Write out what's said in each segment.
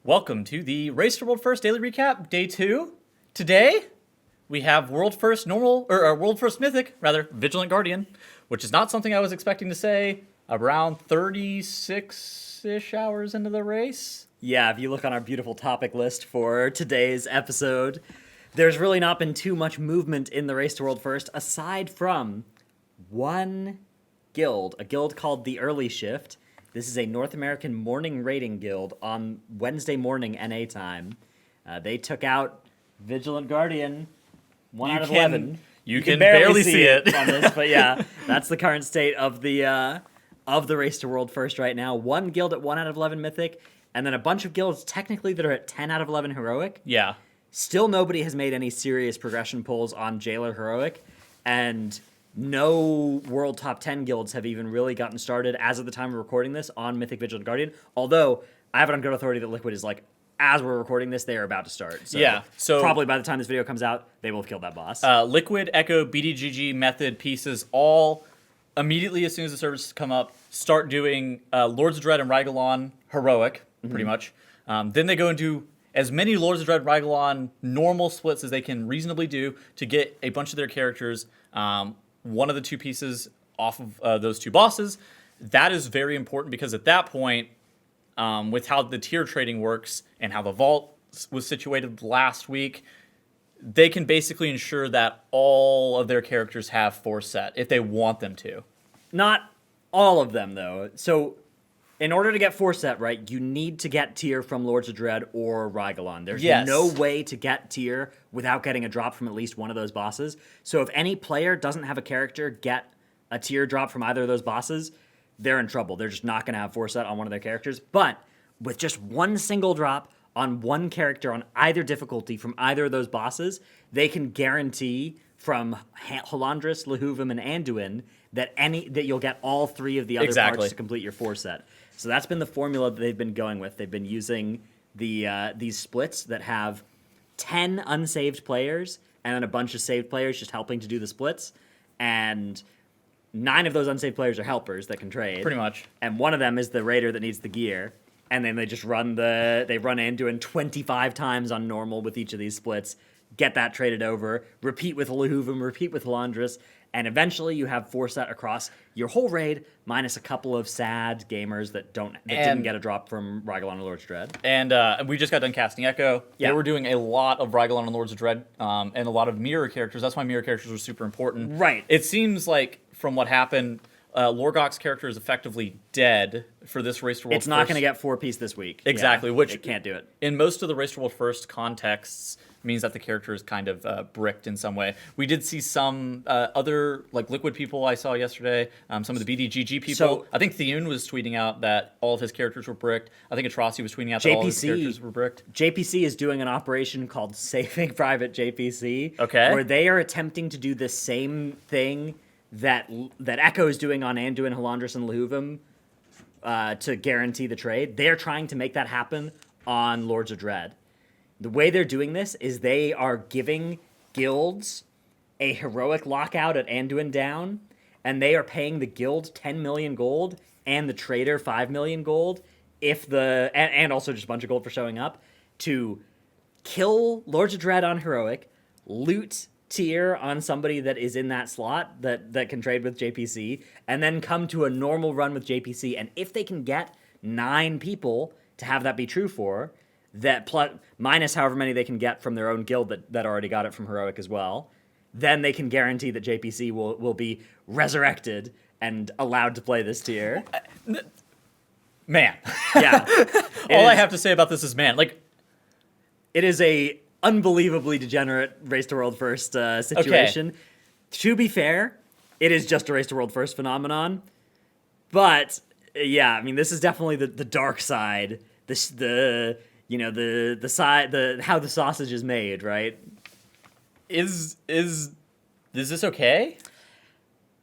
Welcome to the Race to World First Daily Recap, Day 2. Today, we have World First Mythic, Vigilant Guardian, which is not something I was expecting to say around 36-ish hours into the race. Yeah, if you look on our beautiful topic list for today's episode, there's really not been too much movement in the Race to World First, aside from one guild, a guild called the Early Shift. This is a North American morning raiding guild on Wednesday morning NA time. They took out Vigilant Guardian, 1 out of 11. You can barely see it on this, but yeah, that's the current state of the Race to World First right now. One guild at 1 out of 11 Mythic, and then a bunch of guilds technically that are at 10 out of 11 Heroic. Yeah. Still nobody has made any serious progression pulls on Jailer Heroic, and no World Top 10 guilds have even really gotten started as of the time of recording this on Mythic Vigilant Guardian, although I have it on good authority that Liquid is like, as we're recording this, they are about to start. So probably by the time this video comes out, they will have killed that boss. Liquid, Echo, BDGG, Method, Pieces, all immediately as soon as the services come up, start doing Lords of Dread and Rygolon Heroic, pretty much. Then they go and do as many Lords of Dread, Rygolon normal splits as they can reasonably do to get a bunch of their characters, one of the two pieces off of those two bosses. That is very important because at that point, with how the tier trading works and how the vault was situated last week, they can basically ensure that all of their characters have force set if they want them to. Not all of them, though. So in order to get force set right, you need to get tier from Lords of Dread or Rygolon. There's no way to get tier without getting a drop from at least one of those bosses. So if any player doesn't have a character get a tier drop from either of those bosses, they're in trouble. They're just not going to have force set on one of their characters. But with just one single drop on one character on either difficulty from either of those bosses, they can guarantee from Halandris, Lehuvim, and Anduin that you'll get all three of the other parts to complete your force set. So that's been the formula that they've been going with. They've been using these splits that have 10 unsaved players and then a bunch of saved players just helping to do the splits. And 9 of those unsaved players are helpers that can trade. Pretty much. And one of them is the raider that needs the gear. And then they just run Anduin 25 times on normal with each of these splits, get that traded over, repeat with Lehuvim, repeat with Halandris, and eventually you have force set across your whole raid, minus a couple of sad gamers that didn't get a drop from Rygolon and Lords of Dread. And we just got done casting Echo. Yeah. They were doing a lot of Rygolon and Lords of Dread and a lot of mirror characters. That's why mirror characters were super important. Right. It seems like from what happened, Lorgok's character is effectively dead for this Race to World First. It's not going to get 4-piece this week. Exactly. Yeah, which it can't do it. In most of the Race to World First contexts, means that the character is kind of bricked in some way. We did see some other Liquid people I saw yesterday, some of the BDGG people. So, I think Theun was tweeting out that all of his characters were bricked. I think Atrocity was tweeting out that all of his characters were bricked. JPC is doing an operation called Saving Private JPC. Okay. Where they are attempting to do the same thing that Echo is doing on Anduin, Halandris, and Lehuvim to guarantee the trade. They're trying to make that happen on Lords of Dread. The way they're doing this is they are giving guilds a heroic lockout at Anduin down, and they are paying the guild 10 million gold and the trader 5 million gold, and also just a bunch of gold for showing up, to kill Lords of Dread on heroic, loot tier on somebody that is in that slot that can trade with JPC, and then come to a normal run with JPC. And if they can get 9 people to have that be true for, that plus minus however many they can get from their own guild that already got it from heroic as well, then they can guarantee that JPC will be resurrected and allowed to play this tier. Man. Yeah. I have to say about this is man. It is a unbelievably degenerate Race to World First situation. Okay. To be fair, it is just a Race to World First phenomenon. But yeah, I mean, this is definitely the dark side. The side, how the sausage is made, right? Is this okay?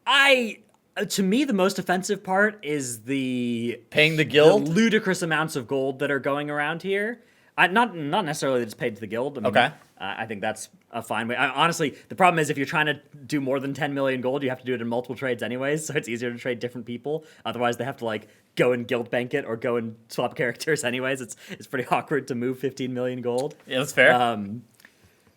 To me, the most offensive part is the paying the guild, the ludicrous amounts of gold that are going around here. Not necessarily that it's paid to the guild. I mean, Okay. I think that's a fine way. Honestly, the problem is if you're trying to do more than 10 million gold, you have to do it in multiple trades anyways, so it's easier to trade different people. Otherwise, they have to like go and guild bank it or go and swap characters anyways. It's pretty awkward to move 15 million gold. Yeah, that's fair.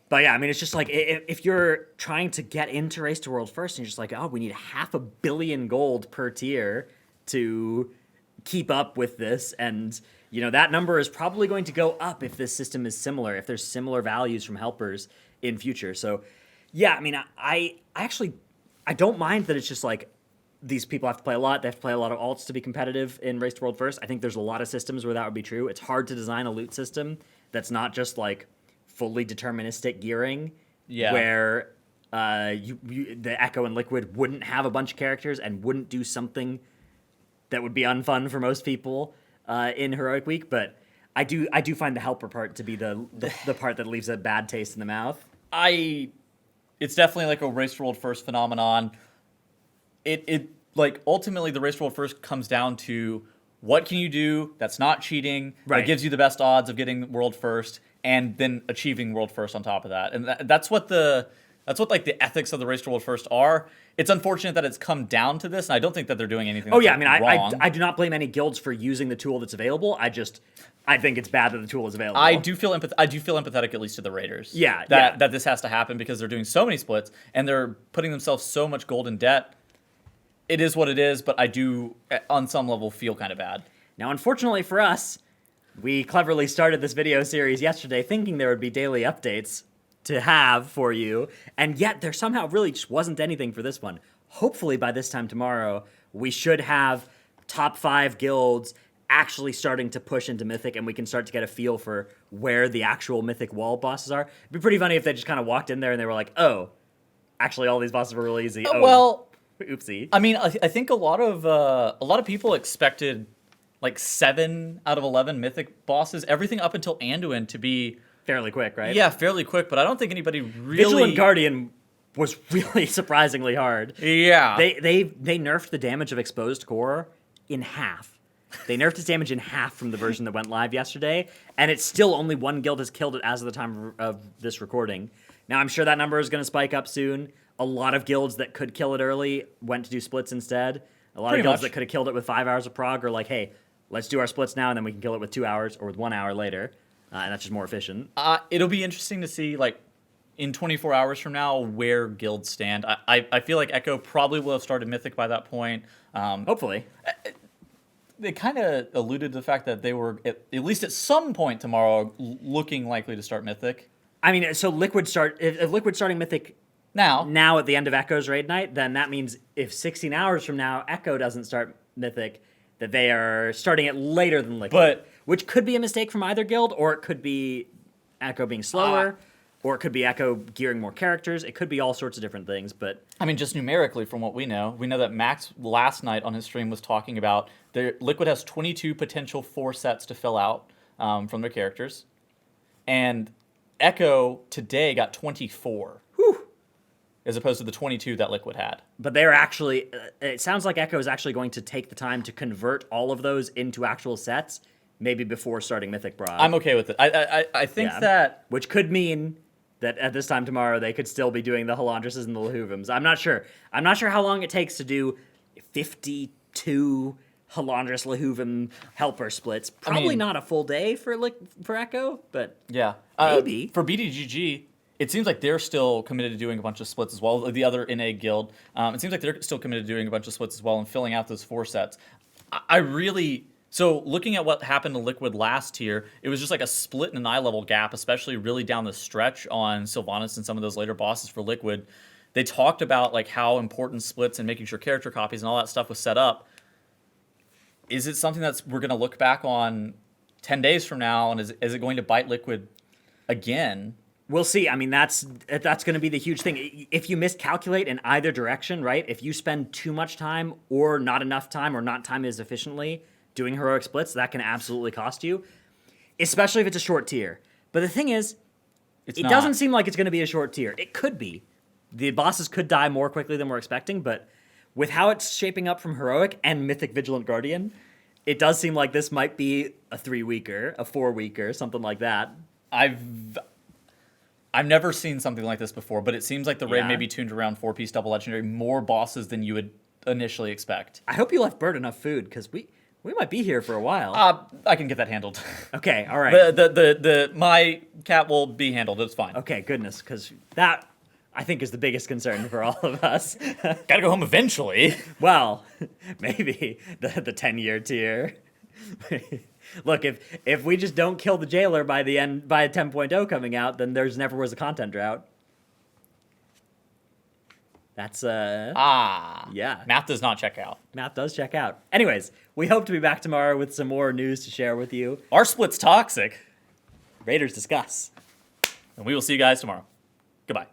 But yeah, I mean, it's just like if you're trying to get into Race to World First and you're just like, oh, we need 500 million gold per tier to keep up with this, and that number is probably going to go up if this system is similar, if there's similar values from helpers in future. So yeah, I mean, I actually don't mind that it's just like these people have to play a lot. They have to play a lot of alts to be competitive in Race to World First. I think there's a lot of systems where that would be true. It's hard to design a loot system that's not just like fully deterministic gearing, where the Echo and Liquid wouldn't have a bunch of characters and wouldn't do something that would be unfun for most people in Heroic Week. But I do find the helper part to be the part that leaves a bad taste in the mouth. It's definitely like a Race to World First phenomenon. It like ultimately the Race to World First comes down to what can you do that's not cheating, that gives you the best odds of getting World First, and then achieving World First on top of that. And that's what like the ethics of the Race to World First are. It's unfortunate that it's come down to this, and I don't think that they're doing anything. Oh yeah, I mean, wrong. I do not blame any guilds for using the tool that's available. I think it's bad that the tool is available. I do feel empathetic at least to the Raiders. Yeah, that this has to happen because they're doing so many splits and they're putting themselves so much gold in debt. It is what it is, but I do, on some level, feel kind of bad. Now, unfortunately for us, we cleverly started this video series yesterday thinking there would be daily updates to have for you, and yet there somehow really just wasn't anything for this one. Hopefully by this time tomorrow, we should have top 5 guilds actually starting to push into Mythic, and we can start to get a feel for where the actual Mythic wall bosses are. It'd be pretty funny if they just kind of walked in there and they were like, oh, actually all these bosses were really easy. Oh, well, oopsie. I mean, I think a lot of people expected like 7 out of 11 Mythic bosses, everything up until Anduin, to be fairly quick, right? Yeah, fairly quick, but I don't think anybody really... Vigilant Guardian was really surprisingly hard. Yeah. They nerfed the damage of Exposed Core in half. They nerfed its damage in half from the version that went live yesterday, and it's still only one guild has killed it as of the time of this recording. Now, I'm sure that number is going to spike up soon. A lot of guilds that could kill it early went to do splits instead. A lot of guilds that could have killed it with 5 hours of prog are like, hey, let's do our splits now, and then we can kill it with 2 hours or with 1 hour later. And that's just more efficient. It'll be interesting to see, like, in 24 hours from now, where guilds stand. I feel like Echo probably will have started Mythic by that point. Hopefully. They kind of alluded to the fact that they were, at least at some point tomorrow, looking likely to start Mythic. I mean, so if Liquid starting Mythic now at the end of Echo's raid night, then that means if 16 hours from now Echo doesn't start Mythic, that they are starting it later than Liquid. Which could be a mistake from either guild, or it could be Echo being slower, or it could be Echo gearing more characters. It could be all sorts of different things, but... I mean, just numerically from what we know that Max last night on his stream was talking about Liquid has 22 potential 4 sets to fill out from their characters, and Echo today got 24. Whew. As opposed to the 22 that Liquid had. But they're actually... it sounds like Echo is actually going to take the time to convert all of those into actual sets, maybe before starting Mythic Broad. I'm okay with it. I think that... Which could mean that at this time tomorrow, they could still be doing the Halandruses and the Lahuvums. I'm not sure. I'm not sure how long it takes to do 52 Halandrus Lahuvum helper splits. Probably not a full day for Echo, but yeah, maybe. For BDGG, it seems like they're still committed to doing a bunch of splits as well. The other NA guild, it seems like they're still committed to doing a bunch of splits as well and filling out those 4 sets. So looking at what happened to Liquid last year, it was just like a split and an eye level gap, especially really down the stretch on Sylvanas and some of those later bosses for Liquid. They talked about like how important splits and making sure character copies and all that stuff was set up. Is it something we're going to look back on 10 days from now, and is it going to bite Liquid again? We'll see. I mean, that's going to be the huge thing. If you miscalculate in either direction, right? If you spend too much time or not enough time or not time as efficiently doing heroic splits, that can absolutely cost you, especially if it's a short tier. But the thing is, it doesn't seem like it's going to be a short tier. It could be. The bosses could die more quickly than we're expecting, but with how it's shaping up from heroic and Mythic Vigilant Guardian, it does seem like this might be a 3-weeker, a 4-weeker, something like that. I've never seen something like this before, but it seems like the raid Yeah. may be tuned around 4-piece double legendary, more bosses than you would initially expect. I hope you left Bert enough food, because we might be here for a while. I can get that handled. Okay, all right. My cat will be handled. It's fine. Okay, goodness, because that, I think, is the biggest concern for all of us. Gotta go home eventually. Well, maybe the 10-year tier. Look, if we just don't kill the jailer by 10.0 coming out, then there's never was a content drought. That's yeah. Math does not check out. Math does check out. Anyways, we hope to be back tomorrow with some more news to share with you. Our split's toxic, Raiders discuss. and we will see you guys tomorrow. Goodbye.